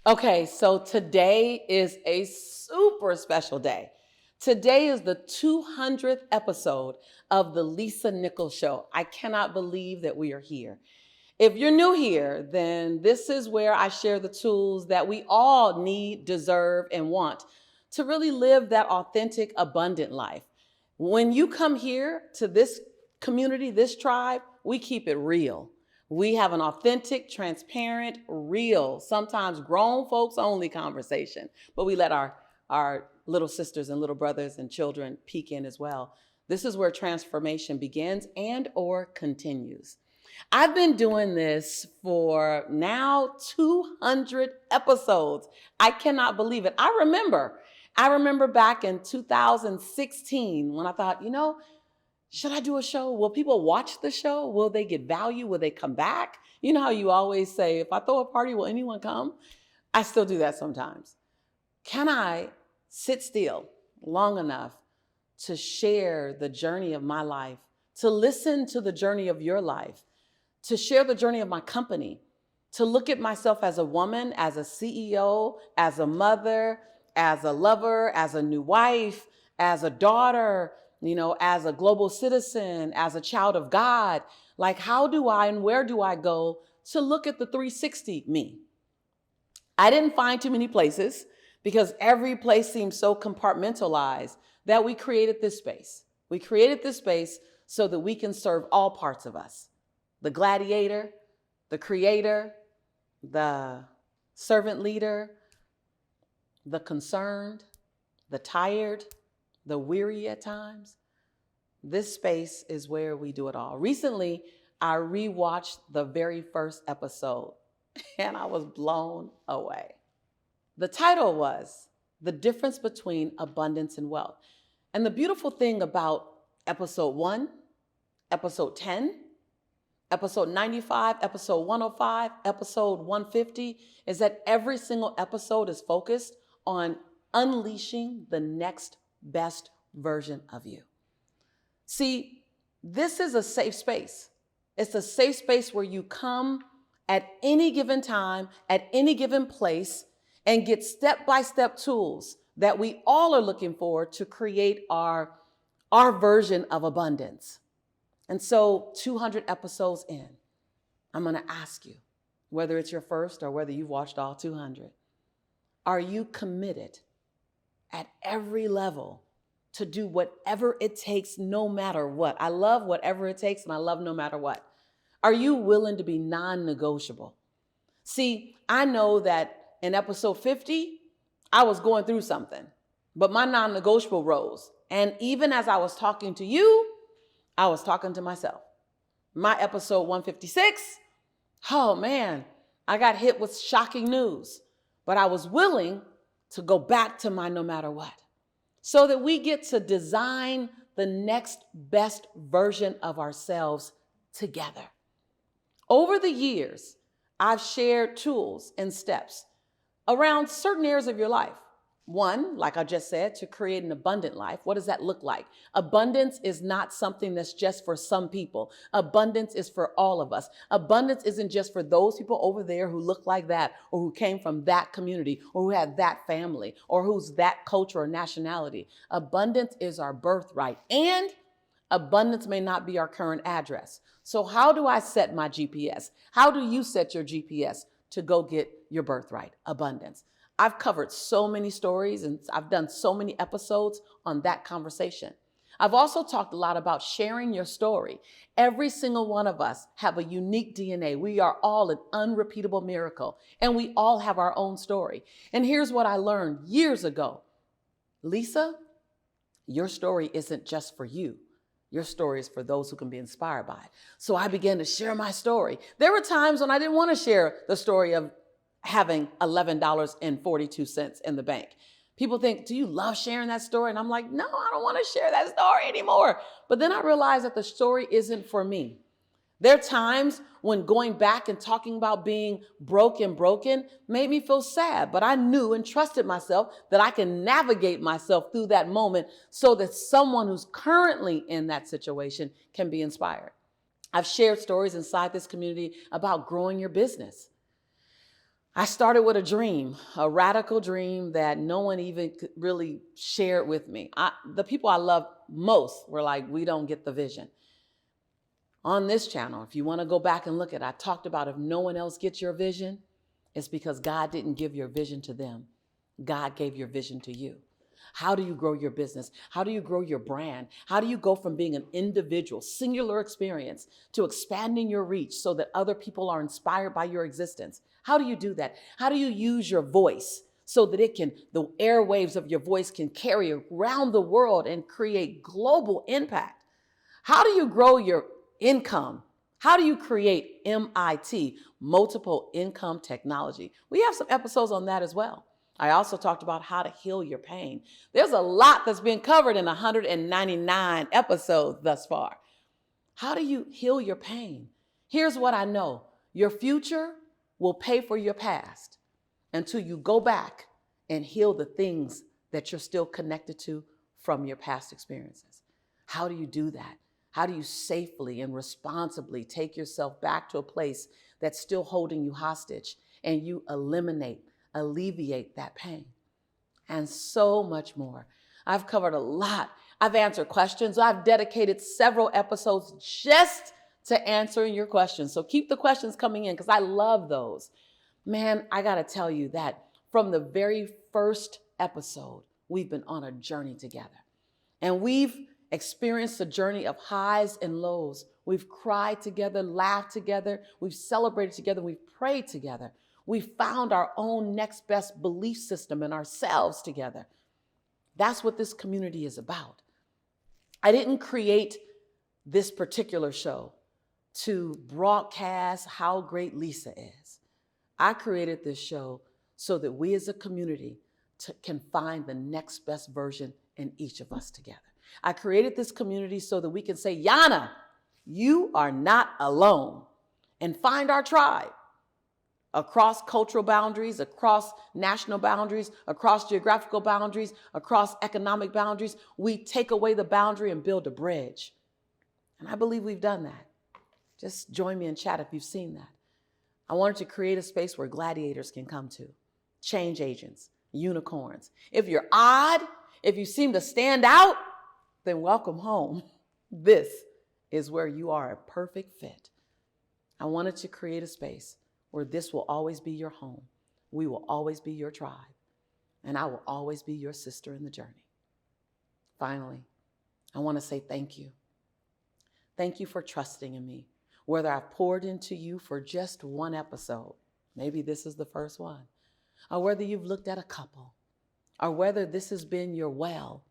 Okay, so today is a super special day. Today is the 200th episode of the Lisa Nichols Show. I cannot believe that we are here. If you're new here, then this is where I share the tools that we all need, deserve, and want to really live that authentic, abundant life. When you come here to this community, this tribe, we keep it real. We have an authentic, transparent, real, sometimes grown folks only conversation, but we let our little sisters and little brothers and children peek in as well. This is where transformation begins and or continues. I've been doing this for now 200 episodes. I cannot believe it. I remember back in 2016 when I thought, should I do a show? Will people watch the show? Will they get value? Will they come back? You know how you always say, if I throw a party, will anyone come? I still do that sometimes. Can I sit still long enough to share the journey of my life, to listen to the journey of your life, to share the journey of my company, to look at myself as a woman, as a CEO, as a mother, as a lover, as a new wife, as a daughter, as a global citizen, as a child of God? Like, how do I and where do I go to look at the 360 me? I didn't find too many places because every place seems so compartmentalized that we created this space. We created this space so that we can serve all parts of us. The gladiator, the creator, the servant leader, the concerned, the tired, the weary at times. This space is where we do it all. Recently, I rewatched the very first episode and I was blown away. The title was The Difference Between Abundance and Wealth. And the beautiful thing about episode 1, episode 10, episode 95, episode 105, episode 150 is that every single episode is focused on unleashing the next best version of you. See, this is a safe space. It's a safe space where you come at any given time, at any given place, and get step-by-step tools that we all are looking for to create our version of abundance. And so 200 episodes in, I'm going to ask you, whether it's your first or whether you've watched all 200, are you committed at every level to do whatever it takes, no matter what? I love whatever it takes, and I love no matter what. Are you willing to be non-negotiable? See, I know that in episode 50, I was going through something, but my non-negotiable rose. And even as I was talking to you, I was talking to myself. My episode 156, oh man, I got hit with shocking news, but I was willing to go back to my no matter what, so that we get to design the next best version of ourselves together. Over the years, I've shared tools and steps around certain areas of your life. One, like I just said, to create an abundant life. What does that look like? Abundance is not something that's just for some people. Abundance is for all of us. Abundance isn't just for those people over there who look like that, or who came from that community, or who had that family, or who's that culture or nationality. Abundance is our birthright, and abundance may not be our current address. So how do I set my GPS? How do you set your GPS to go get your birthright, abundance? I've covered so many stories and I've done so many episodes on that conversation. I've also talked a lot about sharing your story. Every single one of us have a unique DNA. We are all an unrepeatable miracle, and we all have our own story. And here's what I learned years ago. Lisa, your story isn't just for you. Your story is for those who can be inspired by it. So I began to share my story. There were times when I didn't want to share the story of having $11.42 in the bank. People think, do you love sharing that story? And I'm like, no, I don't want to share that story anymore. But then I realized that the story isn't for me. There are times when going back and talking about being broken made me feel sad, but I knew and trusted myself that I can navigate myself through that moment so that someone who's currently in that situation can be inspired. I've shared stories inside this community about growing your business. I started with a dream, a radical dream that no one even could really shared with me. The people I love most were like, we don't get the vision. On this channel, if you want to go back and look at it, I talked about if no one else gets your vision, it's because God didn't give your vision to them. God gave your vision to you. How do you grow your business? How do you grow your brand? How do you go from being an individual, singular experience to expanding your reach so that other people are inspired by your existence? How do you do that? How do you use your voice so that the airwaves of your voice can carry around the world and create global impact? How do you grow your income? How do you create MIT, multiple income technology? We have some episodes on that as well. I also talked about how to heal your pain. There's a lot that's been covered in 199 episodes thus far. How do you heal your pain? Here's what I know. Your future will pay for your past until you go back and heal the things that you're still connected to from your past experiences. How do you do that? How do you safely and responsibly take yourself back to a place that's still holding you hostage and you alleviate that pain? And so much more. I've covered a lot. I've answered questions. I've dedicated several episodes just to answering your questions. So keep the questions coming in because I love those. Man, I got to tell you that from the very first episode, we've been on a journey together. And we've experienced a journey of highs and lows. We've cried together, laughed together, we've celebrated together, we've prayed together. We found our own next best belief system in ourselves together. That's what this community is about. I didn't create this particular show to broadcast how great Lisa is. I created this show so that we as a community can find the next best version in each of us together. I created this community so that we can say, Yana, you are not alone, and find our tribe across cultural boundaries, across national boundaries, across geographical boundaries, across economic boundaries. We take away the boundary and build a bridge. And I believe we've done that. Just join me in chat if you've seen that. I wanted to create a space where gladiators can come to, change agents, unicorns. If you're odd, if you seem to stand out, then welcome home. This is where you are a perfect fit. I wanted to create a space where this will always be your home. We will always be your tribe. And I will always be your sister in the journey. Finally, I want to say thank you. Thank you for trusting in me. Whether I've poured into you for just one episode, maybe this is the first one, or whether you've looked at a couple, or whether this has been your well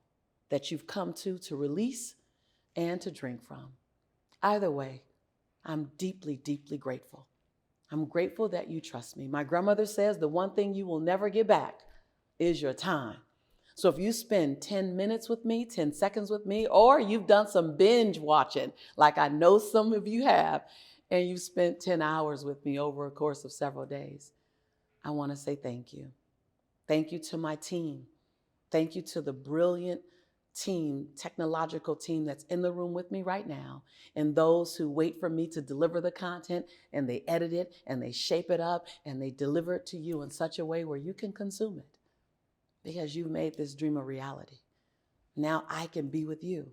that you've come to release and to drink from. Either way, I'm deeply, deeply grateful. I'm grateful that you trust me. My grandmother says the one thing you will never get back is your time. So if you spend 10 minutes with me, 10 seconds with me, or you've done some binge watching, like I know some of you have, and you spent 10 hours with me over a course of several days, I want to say thank you. Thank you to my team. Thank you to the brilliant team, technological team that's in the room with me right now, and those who wait for me to deliver the content and they edit it and they shape it up and they deliver it to you in such a way where you can consume it because you've made this dream a reality. Now I can be with you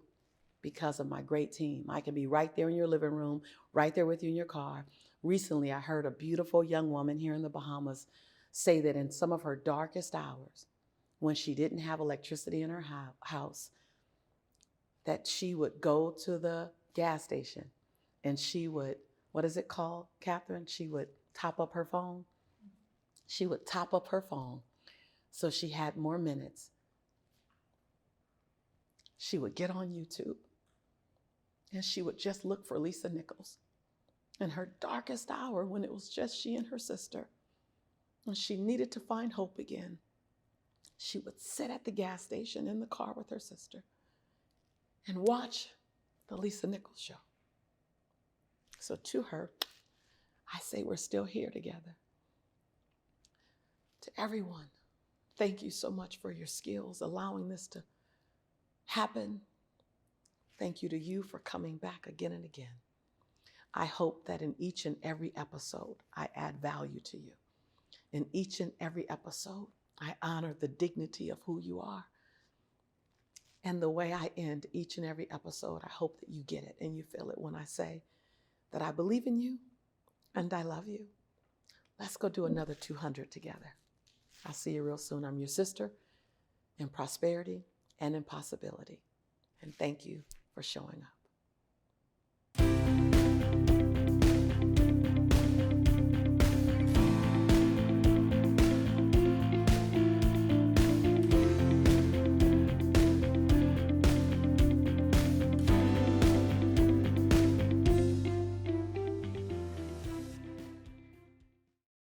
because of my great team. I can be right there in your living room, right there with you in your car. Recently, I heard a beautiful young woman here in the Bahamas say that in some of her darkest hours, when she didn't have electricity in her house, that she would go to the gas station and she would, what is it called, Catherine? She would top up her phone. She would top up her phone so she had more minutes. She would get on YouTube and she would just look for Lisa Nichols in her darkest hour when it was just she and her sister. And she needed to find hope again. She would sit at the gas station in the car with her sister and watch the Lisa Nichols show. So to her, I say we're still here together. To everyone, thank you so much for your skills, allowing this to happen. Thank you to you for coming back again and again. I hope that in each and every episode, I add value to you. in each and every episode. I honor the dignity of who you are. And the way I end each and every episode, I hope that you get it and you feel it when I say that I believe in you and I love you. Let's go do another 200 together. I'll see you real soon. I'm your sister in prosperity and in possibility. And thank you for showing up.